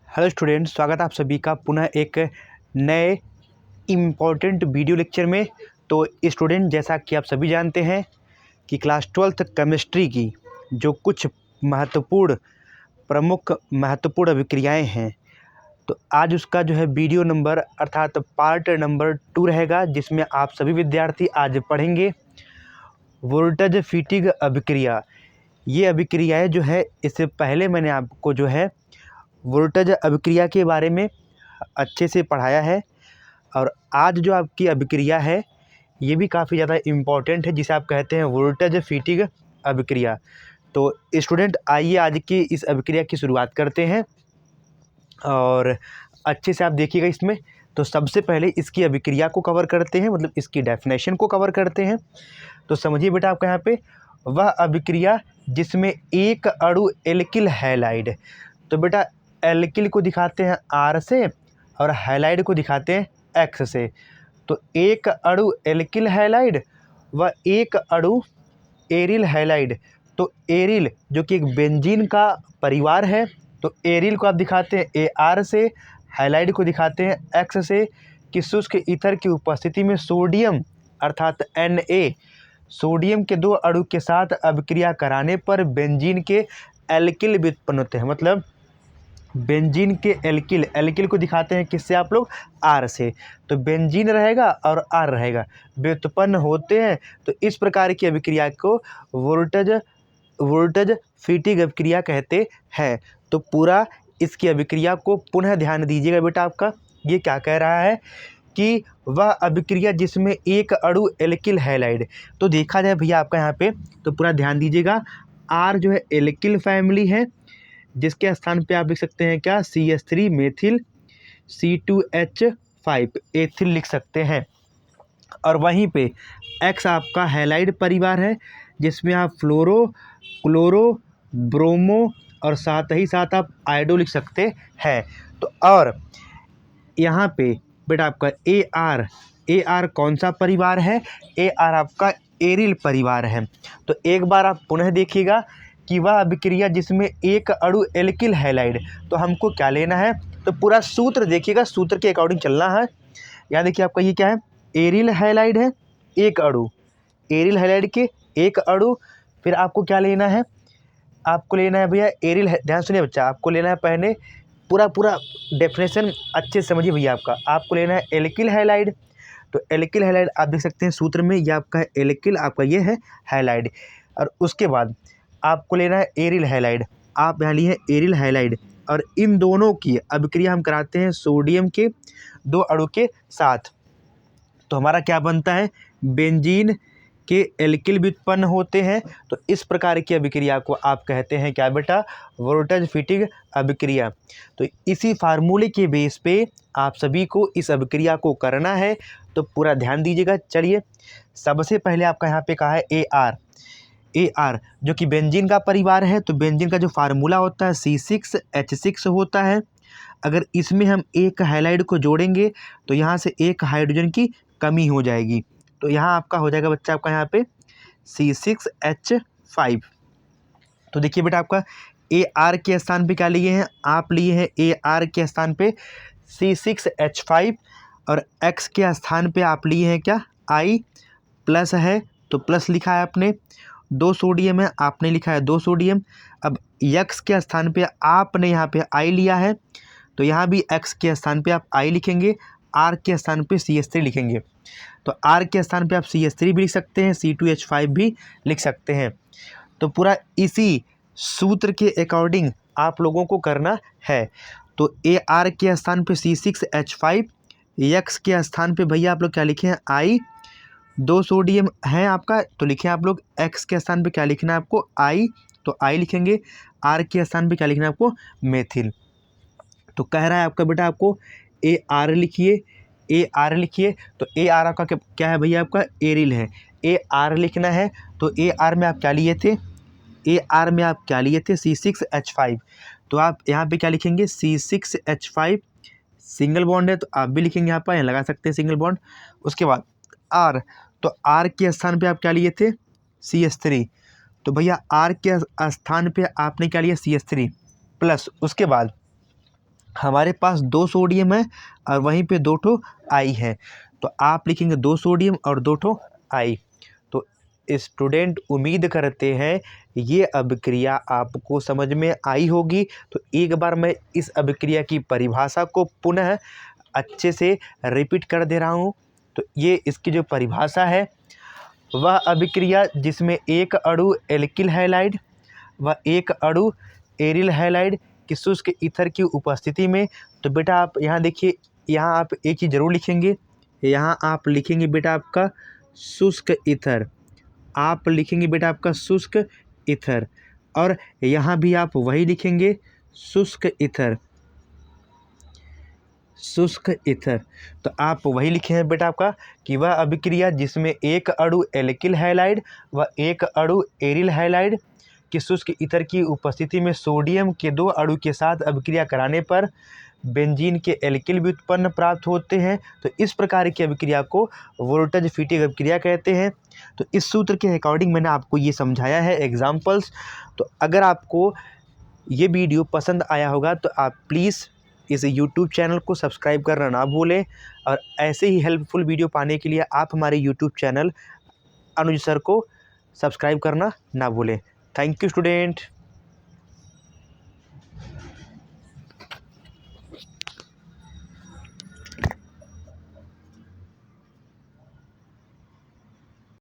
Hello students, स्वागत है आप सभी का पुनः एक नए इम्पॉर्टेंट वीडियो लेक्चर में। तो स्टूडेंट, जैसा कि आप सभी जानते हैं कि क्लास 12th केमिस्ट्री की जो कुछ प्रमुख महत्वपूर्ण अभिक्रियाएं हैं, तो आज उसका जो है वीडियो नंबर अर्थात पार्ट नंबर 2 रहेगा, जिसमें आप सभी विद्यार्थी आज पढ़ेंगे वोल्टेज फीटिंग अभिक्रिया। ये अभिक्रियाएँ जो है, इससे पहले मैंने आपको जो है वोल्टेज अभिक्रिया के बारे में अच्छे से पढ़ाया है। और आज जो आपकी अभिक्रिया है ये भी काफ़ी ज़्यादा इम्पॉर्टेंट है, जिसे आप कहते हैं वोल्टेज फीटिंग अभिक्रिया। तो स्टूडेंट, आइए आज की इस अभिक्रिया की शुरुआत करते हैं और अच्छे से आप देखिएगा इसमें। तो सबसे पहले इसकी अभिक्रिया को कवर करते हैं, मतलब इसकी डेफिनेशन को कवर करते हैं। तो समझिए बेटा, आपका यहाँ पे वह अभिक्रिया जिसमें एक अणु एल्किल हैलाइड, तो बेटा एल्किल को दिखाते हैं R से और हैलाइड को दिखाते हैं X से। तो एक अणु एल्किल हैलाइड व एक अणु एरिल हैलाइड। तो एरिल जो कि एक बेंजीन का परिवार है, तो एरिल को आप दिखाते हैं AR से, हैलाइड को दिखाते हैं X से कि शुष्क ईथर की उपस्थिति में सोडियम अर्थात Na सोडियम के दो अणु के साथ अभिक्रिया कराने पर बेंजीन के एल्किल व्युत्पन्न होते हैं। मतलब बेंजीन के एल्किल को दिखाते हैं किससे आप लोग? R से। तो बेंजीन रहेगा और R रहेगा, व्युत्पन्न होते हैं। तो इस प्रकार की अभिक्रिया को वोल्टेज फीटिंग अभिक्रिया कहते हैं। तो पूरा इसकी अभिक्रिया को पुनः ध्यान दीजिएगा बेटा। आपका ये क्या कह रहा है कि वह अभिक्रिया जिसमें एक अणु एल्किल हैलाइड, तो देखा जाए भैया आपका यहाँ पे, तो पूरा ध्यान दीजिएगा। R जो है एल्किल फैमिली है, जिसके स्थान पे आप लिख सकते हैं क्या? CH3 मेथिल, C2H5 एथिल लिख सकते हैं। और वहीं पे X आपका हैलाइड परिवार है, जिसमें आप फ्लोरो, क्लोरो, ब्रोमो और साथ ही साथ आप आयोडो लिख सकते हैं। तो और यहाँ पे बेटा आपका AR कौन सा परिवार है? AR आपका एरिल परिवार है। तो एक बार आप पुनः देखिएगा कि वह अभिक्रिया जिसमें एक अणु एल्किल हैलाइड, तो हमको क्या लेना है? तो पूरा सूत्र देखिएगा, सूत्र के अकॉर्डिंग चलना है। यहाँ देखिए आपका ये क्या है? एरिल हैलाइड है, एक अणु, एरिल हैलाइड के एक अणु। फिर आपको क्या लेना है? आपको लेना है भैया एरिल, ध्यान सुनिए बच्चा, आपको लेना है पहले पूरा डेफिनेशन अच्छे से समझिए भैया। आपको लेना है एल्किल हैलाइड। तो एल्किल हैलाइड आप देख सकते हैं सूत्र में, ये आपका है एल्किल, आपका ये है हैलाइड। और उसके बाद आपको लेना है एरिल हैलाइड, आप यहाँ लिए एरिल हैलाइड। और इन दोनों की अभिक्रिया हम कराते हैं सोडियम के दो अणु के साथ। तो हमारा क्या बनता है? बेंजीन के एल्किल व्युत्पन्न होते हैं। तो इस प्रकार की अभिक्रिया को आप कहते हैं क्या बेटा? वोल्टेज फीटिंग अभिक्रिया। तो इसी फार्मूले के बेस पे आप सभी को इस अभिक्रिया को करना है। तो पूरा ध्यान दीजिएगा। चलिए, सबसे पहले आपका यहाँ पे कहा है AR जो कि बेंजीन का परिवार है। तो बेंजीन का जो फार्मूला होता है C6H6 होता है। अगर इसमें हम एक हैलाइड को जोड़ेंगे तो यहाँ से एक हाइड्रोजन की कमी हो जाएगी। तो यहाँ आपका हो जाएगा बच्चा, आपका यहाँ पे C6H5। तो देखिए बेटा, आपका AR के स्थान पे क्या लिए हैं? आप लिए हैं AR के स्थान पे C6H5 और X के स्थान पे आप लिए हैं क्या? I प्लस है, तो प्लस लिखा है आपने। 2 सोडियम है, आपने लिखा है 2 सोडियम। अब X के स्थान पे आपने यहाँ पे I लिया है, तो यहाँ भी X के स्थान पे आप I लिखेंगे, R के स्थान पे CH3 लिखेंगे। तो R के स्थान पे आप CH3 भी लिख सकते हैं, C2H5 भी लिख सकते हैं। तो पूरा इसी सूत्र के अकॉर्डिंग आप लोगों को करना है। तो AR के स्थान पे C6H5, X के स्थान पे भैया आप लोग क्या लिखे हैं? I। 2 सोडियम है आपका, तो लिखें आप लोग X के स्थान पे क्या लिखना है आपको? I, तो I लिखेंगे। R के स्थान पे क्या लिखना है आपको? मेथिल। तो कह रहा है आपका बेटा, आपको AR लिखिए, AR लिखिए। तो AR आपका क्या है भैया? आपका एरिल है, AR लिखना है। तो AR में आप क्या लिए थे? AR में आप क्या लिए थे? C6H5। तो आप यहाँ पे क्या लिखेंगे? C6H5 सिंगल बॉन्ड है, तो आप भी लिखेंगे यहाँ पर, यहाँ लगा सकते हैं सिंगल बॉन्ड। उसके बाद R, तो R के स्थान पे आप क्या लिए थे? CH3। तो भैया R के स्थान पे आपने क्या लिया? CH3 plus. उसके बाद हमारे पास 2 सोडियम है और वहीं पे 2 ठो आई है, तो आप लिखेंगे 2 सोडियम और 2 ठो आई। तो स्टूडेंट उम्मीद करते हैं ये अभिक्रिया आपको समझ में आई होगी। तो एक बार मैं इस अभिक्रिया की परिभाषा को पुनः अच्छे से रिपीट कर दे रहा हूँ। तो ये इसकी जो परिभाषा है, वह अभिक्रिया जिसमें एक अणु एल्किल हैलाइड व एक अणु एरिल हैलाइड की शुष्क ईथर की उपस्थिति में। तो बेटा आप यहाँ देखिए, यहाँ आप एक चीज़ जरूर लिखेंगे, यहाँ आप लिखेंगे बेटा आपका शुष्क ईथर, आप लिखेंगे बेटा आपका शुष्क ईथर, और यहाँ भी आप वही लिखेंगे शुष्क ईथर, शुष्क ईथर। तो आप वही लिखे हैं बेटा आपका कि वह अभिक्रिया जिसमें एक अणु एल्किल हैलाइड व एक अणु एरिल हैलाइड की शुष्क ईथर की उपस्थिति में सोडियम के 2 अणु के साथ अभिक्रिया कराने पर बेंजीन के एल्किल व्युत्पन्न प्राप्त होते हैं। तो इस प्रकार की अभिक्रिया को वोल्टेज फीटिंग अभिक्रिया कहते हैं। तो इस सूत्र के अकॉर्डिंग मैंने आपको ये समझाया है एग्जाम्पल्स। तो अगर आपको ये वीडियो पसंद आया होगा तो आप प्लीज़ इस यूट्यूब चैनल को सब्सक्राइब करना ना भूलें, और ऐसे ही हेल्पफुल वीडियो पाने के लिए आप हमारे यूट्यूब चैनल अनुज सर को सब्सक्राइब करना ना भूलें। Thank you student.